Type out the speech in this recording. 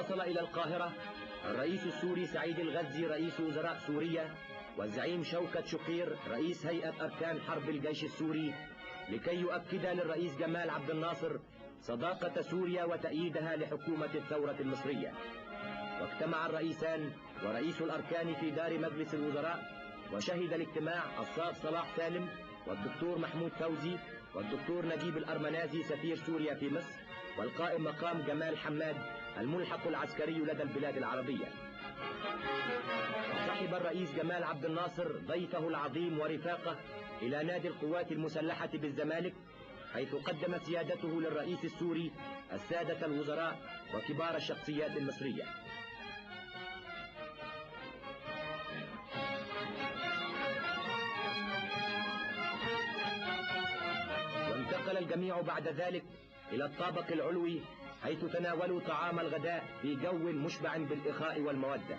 وصل إلى القاهرة الرئيس السوري سعيد الغزي رئيس وزراء سوريا، والزعيم شوكت شقير رئيس هيئة أركان حرب الجيش السوري، لكي يؤكدا للرئيس جمال عبد الناصر صداقة سوريا وتأييدها لحكومة الثورة المصرية. واجتمع الرئيسان ورئيس الأركان في دار مجلس الوزراء، وشهد الاجتماع الصاد صلاح سالم والدكتور محمود فوزي والدكتور نجيب الأرمنازي سفير سوريا في مصر، والقائم مقام جمال حماد الملحق العسكري لدى البلاد العربية. صحب الرئيس جمال عبد الناصر ضيفه العظيم ورفاقه إلى نادي القوات المسلحة بالزمالك، حيث قدم سيادته للرئيس السوري السادة الوزراء وكبار الشخصيات المصرية. وانتقل الجميع بعد ذلك إلى الطابق العلوي، حيث تناولوا طعام الغداء في جو مشبع بالإخاء والمودة.